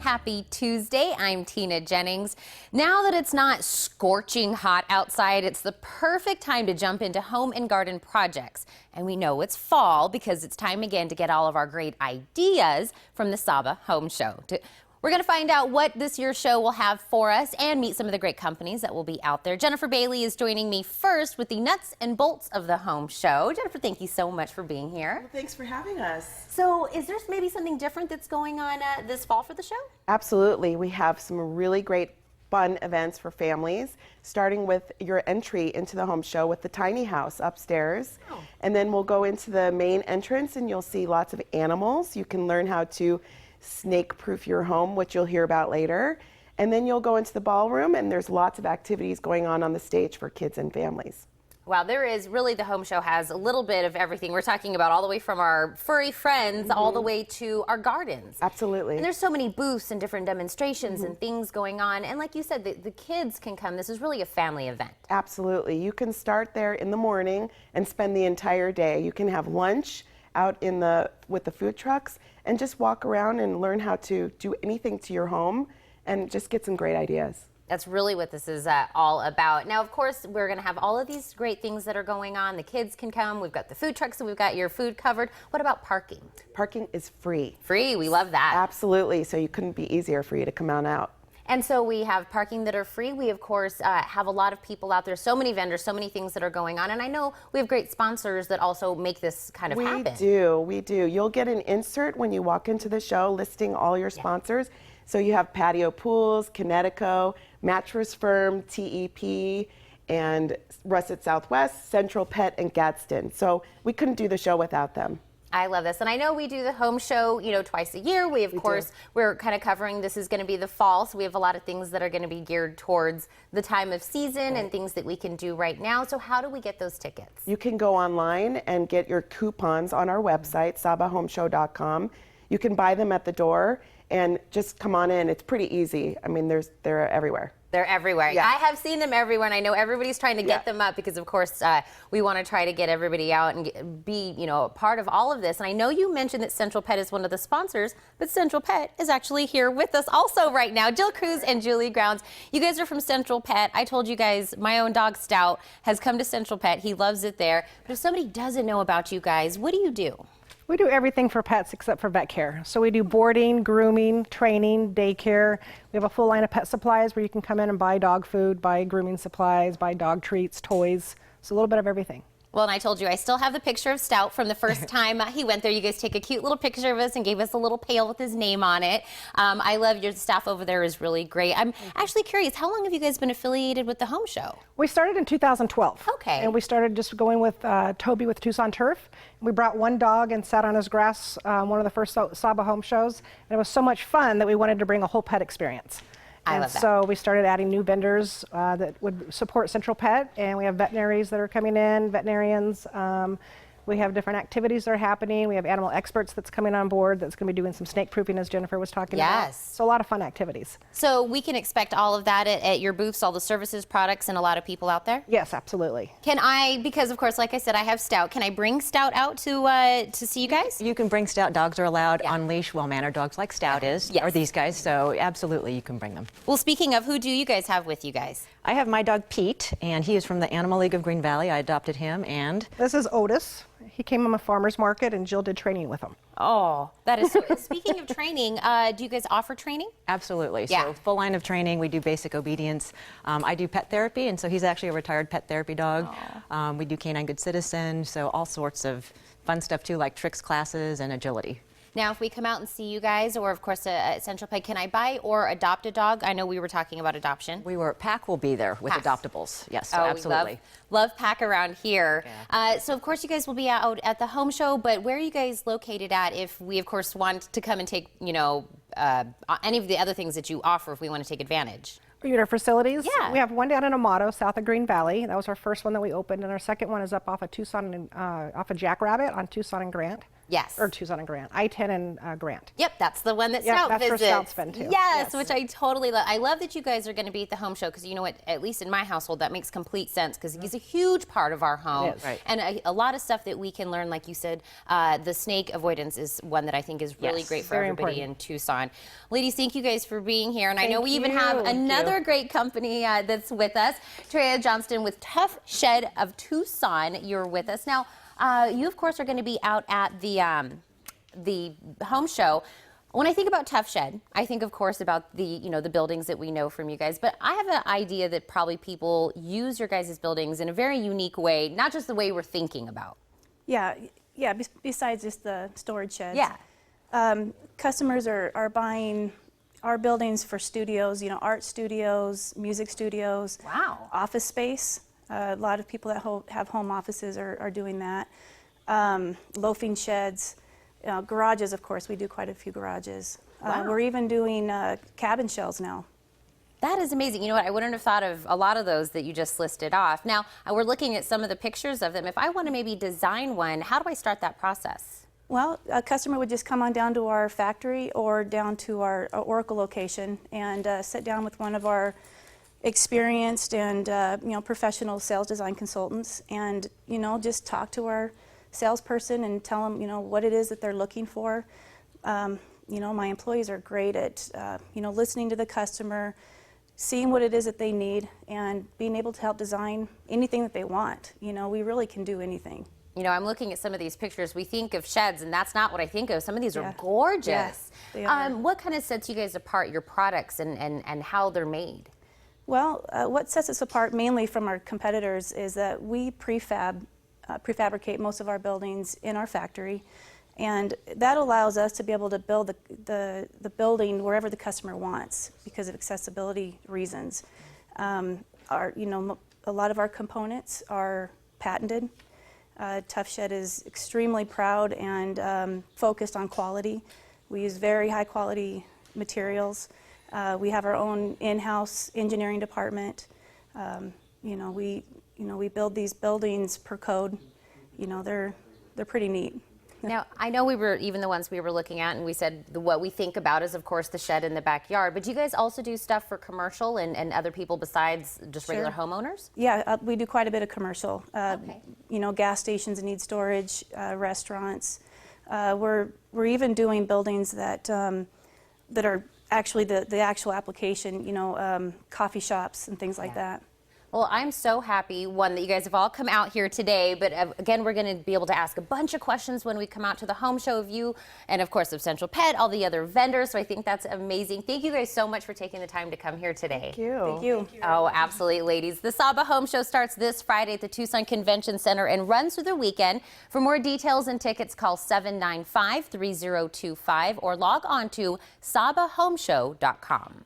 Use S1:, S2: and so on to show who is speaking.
S1: Happy Tuesday. I'm Tina Jennings. Now that it's not scorching hot outside, it's the perfect time to jump into home and garden projects. And we know it's fall because it's time again to get all of our great ideas from the SAHBA Home Show. We're going to find out what this year's show will have for us and meet some of the great companies that will be out there. Jennifer Bailey is joining me first with the nuts and bolts of the home show. Jennifer, thank you so much for being here.
S2: Well, thanks for having us.
S1: So is there maybe something different that's going on this fall for the show?
S2: Absolutely. We have some really great fun events for families, starting with your entry into the home show with the tiny house upstairs. Oh. And then we'll go into the main entrance and you'll see lots of animals. You can learn how to snake-proof your home, which you'll hear about later. And then you'll go into the ballroom and there's lots of activities going on the stage for kids and families.
S1: Wow, there is really, the home show has a little bit of everything. We're talking about all the way from our furry friends all the way to our gardens.
S2: Absolutely.
S1: And there's so many booths and different demonstrations and things going on. And like you said, the kids can come. This is really a family event.
S2: Absolutely. You can start there in the morning and spend the entire day. You can have lunch out with the food trucks and just walk around and learn how to do anything to your home and just get some great ideas.
S1: That's really what this is all about. Now, of course, we're going to have all of these great things that are going on. The kids can come. We've got the food trucks and we've got your food covered. What about parking?
S2: Parking is free.
S1: Free. We love that.
S2: Absolutely. So you couldn't be easier for you to come on out.
S1: And so we have parking that are free. We, of course, have a lot of people out there, so many vendors, so many things that are going on. And I know we have great sponsors that also make this kind of happen.
S2: We do. You'll get an insert when you walk into the show listing all your sponsors. So you have Patio Pools, Kinetico, Mattress Firm, TEP, and Russet Southwest, Central Pet, and Gadsden. So we couldn't do the show without them.
S1: I love this. And I know we do the home show, twice a year. We, of course, we're kind of covering, this is going to be the fall, so we have a lot of things that are going to be geared towards the time of season and things that we can do right now. So how do we get those tickets? You
S2: can go online and get your coupons on our website, sahbahomeshow.com. You can buy them at the door and just come on in. It's pretty easy. I mean, they're everywhere.
S1: They're everywhere.
S2: Yeah.
S1: I have seen them everywhere, and I know everybody's trying to get them up because, of course, we want to try to get everybody out and be, part of all of this. And I know you mentioned that Central Pet is one of the sponsors, but Central Pet is actually here with us also right now. Jill Cruz and Julie Grounds. You guys are from Central Pet. I told you guys my own dog Stout has come to Central Pet. He loves it there. But if somebody doesn't know about you guys, what do you do?
S3: We do everything for pets except for vet care. So we do boarding, grooming, training, daycare. We have a full line of pet supplies where you can come in and buy dog food, buy grooming supplies, buy dog treats, toys. So a little bit of everything.
S1: Well, and I told you, I still have the picture of Stout from the first time he went there. You guys take a cute little picture of us and gave us a little pail with his name on it. I love your staff over there is really great. I'm actually curious, how long have you guys been affiliated with the home show?
S3: We started in 2012.
S1: Okay.
S3: And we started just going with Toby with Tucson Turf. We brought one dog and sat on his grass, one of the first SAHBA home shows. And it was so much fun that we wanted to bring a whole pet experience.
S1: I love that.
S3: So we started adding new vendors that would support Central Pet, and we have veterinaries that are coming in, veterinarians. We have different activities that are happening. We have animal experts that's coming on board that's going to be doing some snake proofing, as Jennifer was talking about.
S1: Yes.
S3: So a lot of fun activities.
S1: So we can expect all of that at your booths, all the services, products, and a lot of people out there?
S3: Yes, absolutely.
S1: Can I, because of course, like I said, I have Stout, can I bring Stout out to see you guys?
S4: You can bring Stout. Dogs are allowed on leash, well-mannered dogs like Stout is, or these guys, so absolutely you can bring them.
S1: Well, speaking of, who do you guys have with you guys?
S4: I have my dog Pete, and he is from the Animal League of Green Valley. I adopted him, and...
S3: This is Otis. He came from a farmer's market, and Jill did training with him.
S1: Oh, that is so. Speaking of training, do you guys offer training?
S4: Absolutely.
S1: Yeah.
S4: So full line of training. We do basic obedience. I do pet therapy, and so he's actually a retired pet therapy dog. We do canine good citizen, so all sorts of fun stuff too, like tricks classes and agility.
S1: Now, if we come out and see you guys, or of course at Central Pet, can I buy or adopt a dog? I know we were talking about adoption.
S4: Pack will be there with adoptables. Yes,
S1: oh,
S4: absolutely.
S1: We love Pack around here. Yeah. So of course you guys will be out at the home show, but where are you guys located at if we of course want to come and take, any of the other things that you offer if we want to take advantage?
S3: Our facilities?
S1: Yeah.
S3: We have one down in Amato, south of Green Valley. That was our first one that we opened, and our second one is up off of Tucson and off of Jackrabbit on Tucson and Grant.
S1: Yes.
S3: Or Tucson and Grant. I-10 and Grant.
S1: Yep, that's the one that
S3: Yep,
S1: Scout
S3: that's where
S1: visits.
S3: Scout's been, too.
S1: Yes,
S3: Yes.
S1: which I totally love. I love that you guys are going to be at the home show because you know what, at least in my household, that makes complete sense because he's a huge part of our home.
S3: It is.
S4: Right.
S1: And a lot of stuff that we can learn, like you said, the snake avoidance is one that I think is really
S4: Yes.
S1: great for
S3: Very
S1: everybody
S3: important.
S1: in Tucson. Ladies, thank you guys for being here. And I know
S3: Thank
S1: we even
S3: you.
S1: have
S3: Thank
S1: another
S3: you.
S1: great company that's with us, Treya Johnston with Tuff Shed of Tucson. You're with us. Now, you, of course, are going to be out at the home show. When I think about Tuff Shed, I think, of course, about the the buildings that we know from you guys. But I have an idea that probably people use your guys' buildings in a very unique way, not just the way we're thinking about.
S5: Yeah. Besides just the storage sheds.
S1: Yeah.
S5: Customers are buying our buildings for studios, art studios, music studios.
S1: Wow.
S5: Office space. A lot of people that have home offices are doing that. Loafing sheds. Garages, of course, we do quite a few garages.
S1: Wow.
S5: We're even doing cabin shells now.
S1: That is amazing. You know what? I wouldn't have thought of a lot of those that you just listed off. Now, we're looking at some of the pictures of them. If I want to maybe design one, how do I start that process?
S5: Well, a customer would just come on down to our factory or down to our Oracle location and sit down with one of our experienced and professional sales design consultants and just talk to our salesperson and tell them what it is that they're looking for. My employees are great at listening to the customer, seeing what it is that they need, and being able to help design anything that they want. We really can do anything.
S1: I'm looking at some of these pictures. We think of sheds, and that's not what I think of. Some of these are
S5: Yeah.
S1: gorgeous.
S5: Yes, they are.
S1: What kind of sets you guys apart, your products and how they're made?
S5: Well, what sets us apart mainly from our competitors is that we prefabricate most of our buildings in our factory, and that allows us to be able to build the building wherever the customer wants because of accessibility reasons. A lot of our components are patented. Tuff Shed is extremely proud and focused on quality. We use very high quality materials. We have our own in-house engineering department. We build these buildings per code. They're pretty neat.
S1: Now, I know we were, even the ones we were looking at, and we said what we think about is, of course, the shed in the backyard. But do you guys also do stuff for commercial and other people besides just regular
S5: Sure.
S1: homeowners?
S5: Yeah, we do quite a bit of commercial.
S1: Okay.
S5: Gas stations need storage, restaurants. We're even doing buildings that are actually the actual application. Coffee shops and things like that.
S1: Well, I'm so happy, one, that you guys have all come out here today, but again, we're going to be able to ask a bunch of questions when we come out to the home show of you and, of course, of Central Pet, all the other vendors, so I think that's amazing. Thank you guys so much for taking the time to come here today.
S3: Thank you.
S5: Thank you.
S1: Oh, absolutely, ladies. The SAHBA Home Show starts this Friday at the Tucson Convention Center and runs through the weekend. For more details and tickets, call 795-3025 or log on to SAHBAHomeshow.com.